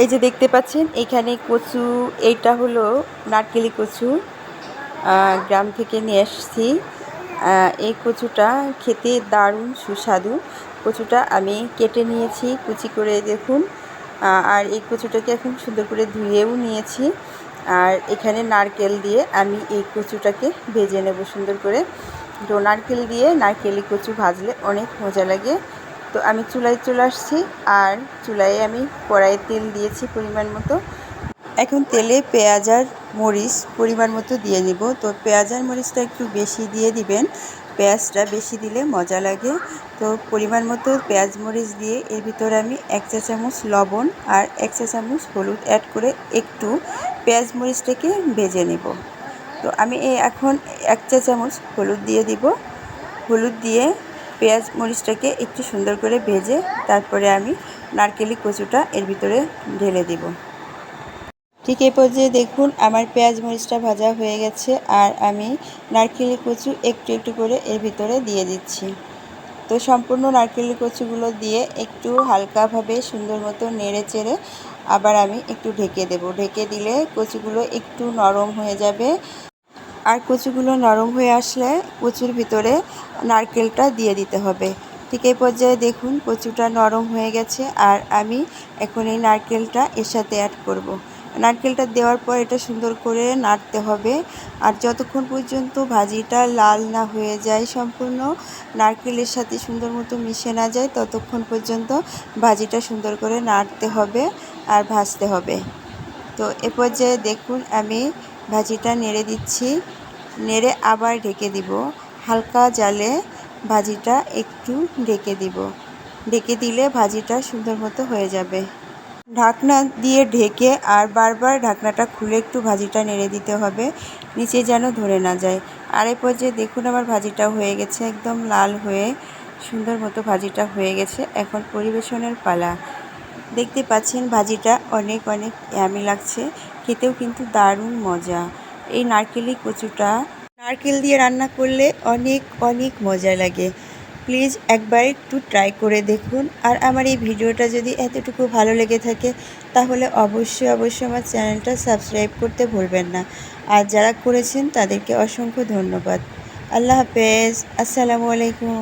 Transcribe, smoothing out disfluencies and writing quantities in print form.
এই যে দেখতে পাচ্ছেন এখানে কচু, এইটা হলো নারকেলি কচু, গ্রাম থেকে নিয়ে এসেছি। এই কচুটা খেতে দারুণ সুস্বাদু। কচুটা আমি কেটে নিয়েছি কুচি করে, দেখুন। আর এই কচুটাকে এখন সুন্দর করে ধুয়েও নিয়েছি। আর এখানে নারকেল দিয়ে আমি এই কচুটাকে ভেজে নেব সুন্দর করে। তো নারকেল দিয়ে নারকেলি কচু ভাজলে অনেক মজা লাগে। তো আমি চুলায় চলে আসছি, আর চুলায় আমি কড়াইয়ে তেল দিয়েছি পরিমাণ মতো। এখন তেলে পেঁয়াজ আর মরিচ পরিমাণ মতো দিয়ে দিব। তো পেঁয়াজ আর মরিচটা একটু বেশি দিয়ে দিবেন, পেঁয়াজটা বেশি দিলে মজা লাগে। তো পরিমাণ মতো পেঁয়াজ মরিচ দিয়ে এর ভিতরে আমি 1 চা চামচ লবণ আর 1 চা চামচ হলুদ অ্যাড করে একটু পেঁয়াজ মরিচটাকে ভেজে নেব। তো আমি এখন 1 চা চামচ হলুদ দিয়ে দিব। হলুদ দিয়ে পেঁয়াজ মরিচটাকে একটু সুন্দর করে ভেজে তারপরে আমি নারকেলি কচুটা এর ভিতরে ঢেলে দিব। ঠিক এই পর্যায়ে দেখুন আমার পেঁয়াজ মরিচটা ভাজা হয়ে গেছে, আর আমি নারকেলি কচু একটু একটু করে এর ভিতরে দিয়ে দিচ্ছি। তো সম্পূর্ণ নারকেলি কচুগুলো দিয়ে একটু হালকাভাবে সুন্দর মতো নেড়ে চেড়ে আবার আমি একটু ঢেকে দেব। ঢেকে দিলে কচুগুলো একটু নরম হয়ে যাবে। আর কচুগুলো নরম হয়ে আসলে কচুর ভিতরে নারকেলটা দিয়ে দিতে হবে। ঠিক এই পর্যায়ে দেখুন কচুটা নরম হয়ে গেছে, আর আমি এখন এই নারকেলটা এর সাথে অ্যাড করব। নারকেলটা দেওয়ার পর এটা সুন্দর করে নাড়তে হবে। আর যতক্ষণ পর্যন্ত ভাজিটা লাল না হয়ে যায়, সম্পূর্ণ নারকেলের সাথে সুন্দর মতো মিশে না যায়, ততক্ষণ পর্যন্ত ভাজিটা সুন্দর করে নাড়তে হবে আর ভাজতে হবে। তো এ পর্যায়ে দেখুন আমি ভাজিটা নেড়ে দিচ্ছি, নেড়ে আবার ঢেকে দিব। হালকা জালে ভাজিটা একটু ঢেকে দিব। ঢেকে দিলে ভাজিটা সুন্দর মতো হয়ে যাবে। ঢাকনা দিয়ে ঢেকে আর বারবার ঢাকনাটা খুলে একটু ভাজিটা নেড়ে দিতে হবে, নিচে যেন ধরে না যায়। আর এই পর্যায়ে দেখুন আমার ভাজিটা হয়ে গেছে, একদম লাল হয়ে সুন্দর মতো ভাজিটা হয়ে গেছে। এখন পরিবেশনের পালা। দেখতে পাচ্ছেন ভাজিটা অনেক অনেক ইয়ামি লাগছে, খেতেও কিন্তু দারুণ মজা। এই নারকেলি কচুটা নারকেল দিয়ে রান্না করলে অনেক অনেক মজা লাগে। প্লিজ একবার একটু ট্রাই করে দেখুন। আর আমার এই ভিডিওটা যদি এতটুকু ভালো লেগে থাকে তাহলে অবশ্যই অবশ্যই আমার চ্যানেলটা সাবস্ক্রাইব করতে ভুলবেন না। আর যারা করেছেন তাদেরকে অসংখ্য ধন্যবাদ। আল্লাহ হাফেজ, আসসালামু আলাইকুম।